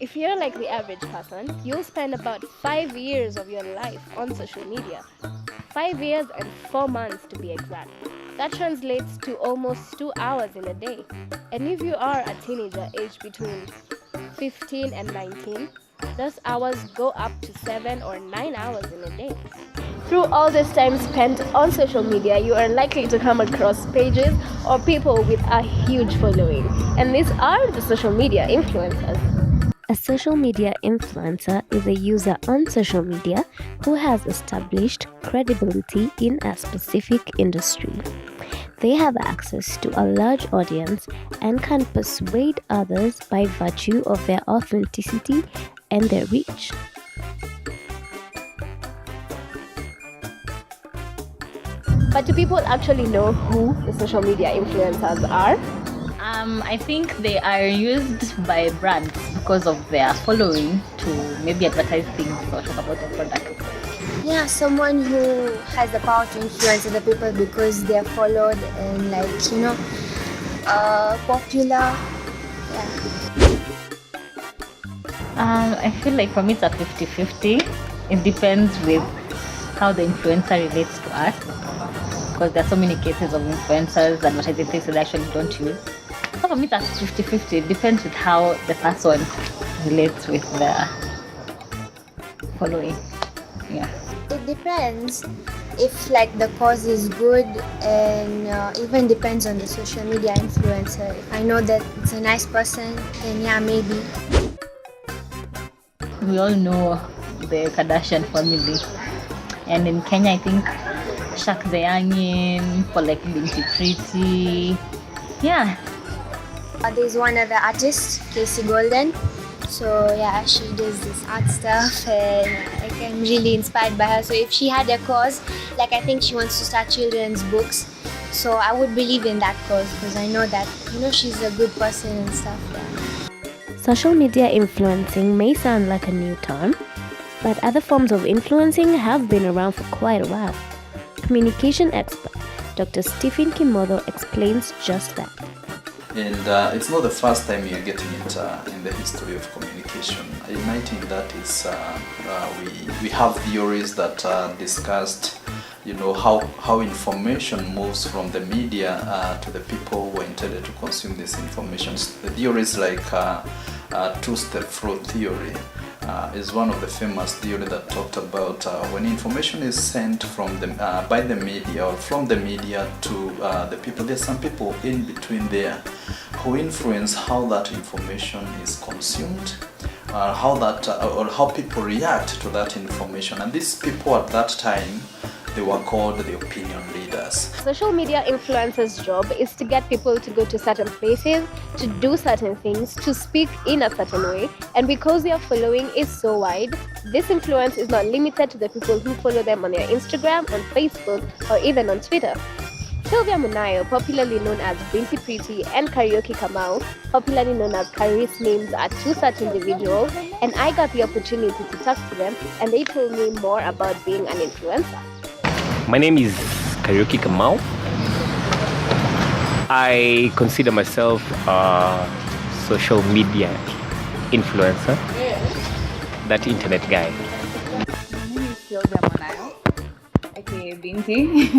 If you're like the average person, you'll spend about 5 years of your life on social media. 5 years and 4 months to be exact. That translates to almost 2 hours in a day. And if you are a teenager aged between 15 and 19, those hours go up to 7 or 9 hours in a day. Through all this time spent on social media, you are likely to come across pages or people with a huge following. And these are the social media influencers. A social media influencer is a user on social media who has established credibility in a specific industry. They have access to a large audience and can persuade others by virtue of their authenticity and their reach. But do people actually know who the social media influencers are? I think they are used by brands because of their following to maybe advertise things or talk about the product. Yeah, someone who has the power to influence other people because they're followed and popular. Yeah. I feel like for me it's a 50-50. It depends with how the influencer relates to us, because there are so many cases of influencers advertising things that they actually don't use. So for me that's 50-50. It depends with how the person relates with their following. Yeah. It depends if the cause is good, and even depends on the social media influencer. If I know that it's a nice person, then yeah, maybe. We all know the Kardashian family, and in Kenya I think Shaq the Youngin for Binti Pretty. Yeah. There's one other artist, Casey Golden. So yeah, she does this art stuff, and I'm really inspired by her. So if she had a cause, I think she wants to start children's books, so I would believe in that cause because I know that she's a good person and stuff. Yeah. Social media influencing may sound like a new term, but other forms of influencing have been around for quite a while. Communication expert Dr. Stephen Kimotho explains just that. And it's not the first time you're getting it in the history of communication. I think that is we have theories that discussed, how information moves from the media to the people who are intended to consume this information. The theories like two-step flow theory is one of the famous theory that talked about when information is sent from by the media or from the media to the people. There's some people in between there who influence how that information is consumed, how people react to that information. And these people at that time, they were called the opinion leaders. Social media influencers' job is to get people to go to certain places, to do certain things, to speak in a certain way. And because their following is so wide, this influence is not limited to the people who follow them on their Instagram, on Facebook, or even on Twitter. Sylvia Munayo, popularly known as Binti Pretty, and Karaoke Kamau, popularly known as Karis names, are two such individuals, and I got the opportunity to talk to them, and they told me more about being an influencer. My name is Karaoke Kamau. I consider myself a social media influencer, that internet guy. My name is Sylvia Munayo, aka Binti.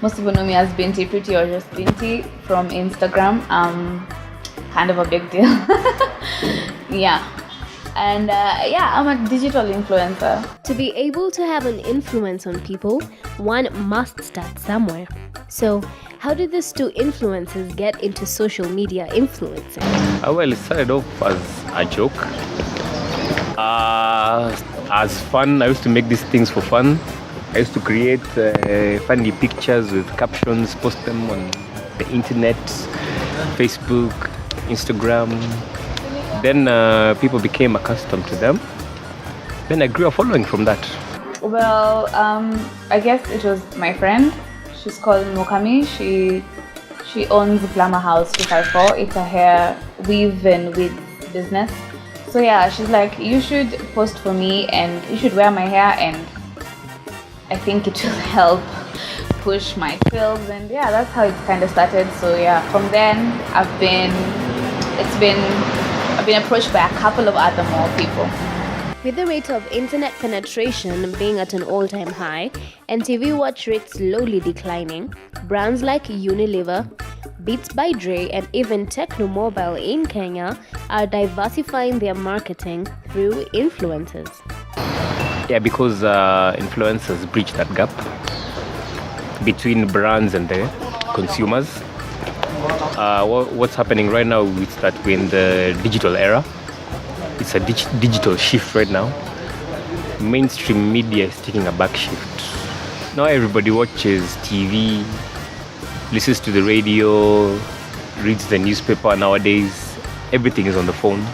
Most people know me as Binti Pretty or just Binti from Instagram. Kind of a big deal. Yeah. And I'm a digital influencer. To be able to have an influence on people, one must start somewhere. So, how did these two influencers get into social media influencing? Well, it started off as a joke. As fun, I used to make these things for fun. I used to create funny pictures with captions, post them on the internet, Facebook, Instagram. Then people became accustomed to them. Then I grew a following from that. Well, I guess it was my friend. She's called Mukami. She owns Glamour House 254. It's a hair weave and wig business. So yeah, she's like, you should post for me and you should wear my hair, and I think it will help push my sales. And yeah, that's how it kind of started. So yeah, from then I've been been approached by a couple of other more people. With the rate of internet penetration being at an all-time high and TV watch rates slowly declining, brands like Unilever, Beats by Dre, and even Tecno Mobile in Kenya are diversifying their marketing through influencers. Yeah, because influencers bridge that gap between brands and the consumers. What's happening right now is that we're in the digital era. It's a digital shift right now. Mainstream media is taking a back shift. Now everybody watches TV, listens to the radio, reads the newspaper nowadays. Everything is on the phone.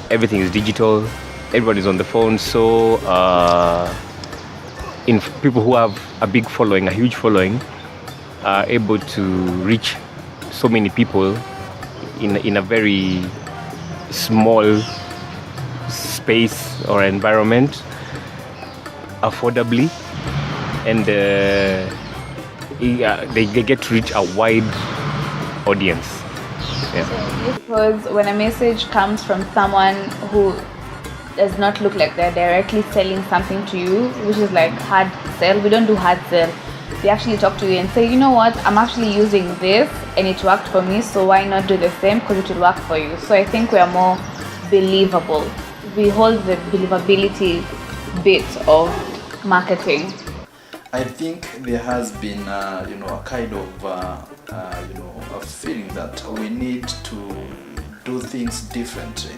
Everything is digital. Everybody's on the phone. So people who have a big following, a huge following, are able to reach so many people in a very small space or environment affordably, and they get to reach a wide audience. Yeah. Because when a message comes from someone who does not look like they're directly selling something to you, which is like hard sell, we don't do hard sell. They actually talk to you and say, you know what, I'm actually using this and it worked for me, so why not do the same, because it will work for you. So I think we are more believable. We hold the believability bit of marketing. I think there has been, a kind of, a feeling that we need to do things differently.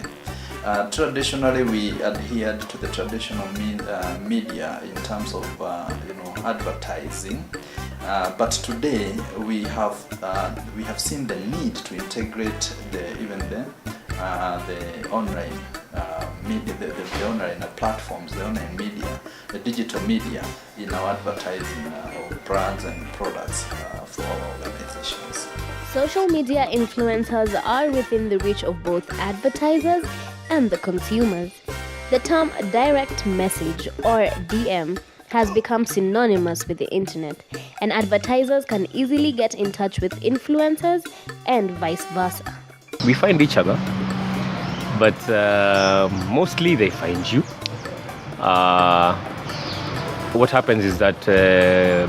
Traditionally, we adhered to the traditional media in terms of, advertising. But today, we have seen the need to integrate the online media, the online platforms, the online media, the digital media in our advertising of brands and products for our organizations. Social media influencers are within the reach of both advertisers and the consumers. The term direct message or DM has become synonymous with the internet, and advertisers can easily get in touch with influencers and vice versa. We find each other, but mostly they find you. What happens is that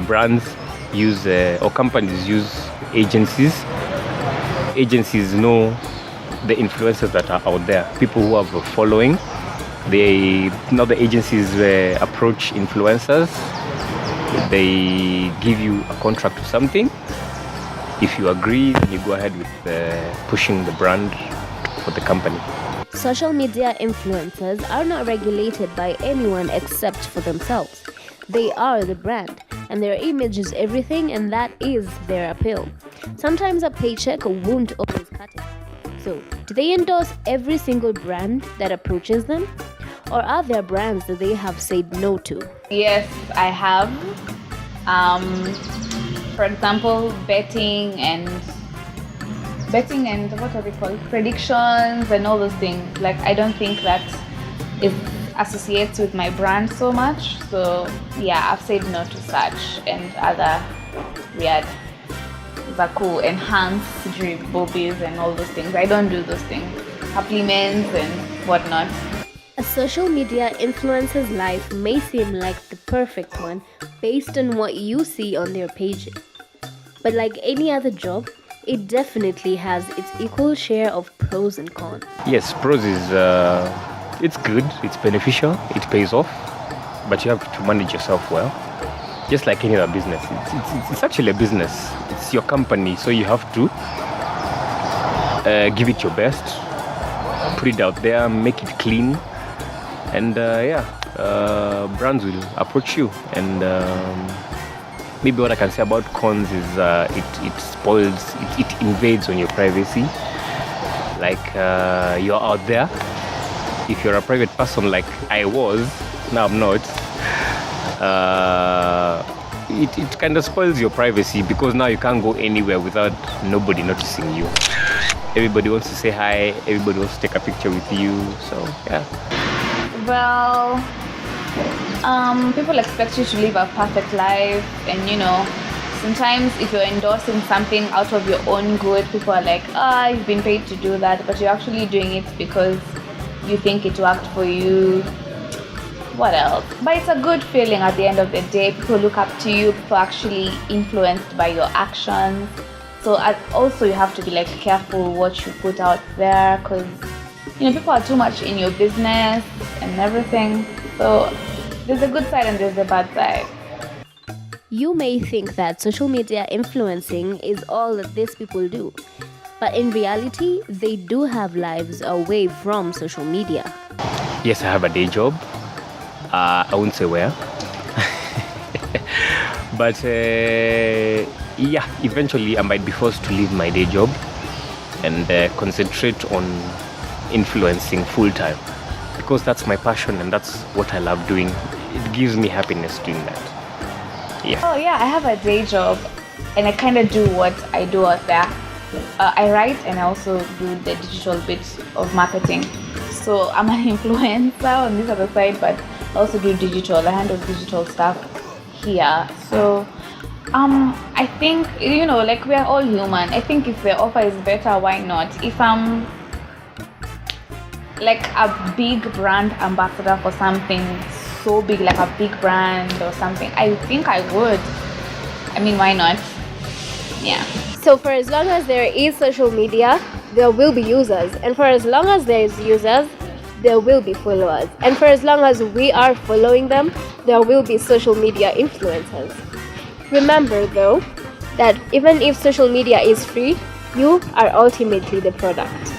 brands use or companies use agencies. Agencies know the influencers that are out there, people who have a following. The agencies approach influencers. They give you a contract or something. If you agree, then you go ahead with pushing the brand for the company. Social media influencers are not regulated by anyone except for themselves. They are the brand, and their image is everything, and that is their appeal. Sometimes a paycheck won't always cut it. So, do they endorse every single brand that approaches them? Or are there brands that they have said no to? Yes, I have. For example, betting and what are they called? Predictions and all those things. Like, I don't think that it associates with my brand so much. So yeah, I've said no to such and other weird Zaku enhanced drip boobies and all those things. I don't do those things. Supplements and whatnot. A social media influencer's life may seem like the perfect one based on what you see on their pages. But like any other job, it definitely has its equal share of pros and cons. Yes, pros is it's good, it's beneficial, it pays off, but you have to manage yourself well. Just like any other business, it's actually a business. It's your company, so you have to give it your best, put it out there, make it clean, and brands will approach you. And maybe what I can say about cons is it spoils, it invades on your privacy. Like you're out there. If you're a private person like I was, now I'm not, it kind of spoils your privacy, because now you can't go anywhere without nobody noticing you. Everybody wants to say hi, everybody wants to take a picture with you, so yeah. Well, people expect you to live a perfect life and, Sometimes if you're endorsing something out of your own good, people are like, you've been paid to do that, but you're actually doing it because you think it worked for you. What else? But it's a good feeling at the end of the day. People look up to you, people are actually influenced by your actions. So also you have to be like careful what you put out there, because people are too much in your business and everything. So there's a good side and there's a bad side. You may think that social media influencing is all that these people do, but in reality, they do have lives away from social media. Yes, I have a day job. I won't say where. But eventually I might be forced to leave my day job and concentrate on influencing full time, because that's my passion and that's what I love doing. It gives me happiness doing that. Yeah. Oh yeah, I have a day job and I kind of do what I do out there. I write and I also do the digital bits of marketing. So I'm an influencer on this other side, but I also do digital. I handle digital stuff here. So I think, like we are all human. I think if the offer is better, why not? If I'm like a big brand ambassador for something so big, like a big brand or something, I think I would. I mean, why not? Yeah. So for as long as there is social media, there will be users. And for as long as there is users, there will be followers. And for as long as we are following them, there will be social media influencers. Remember though, that even if social media is free, you are ultimately the product.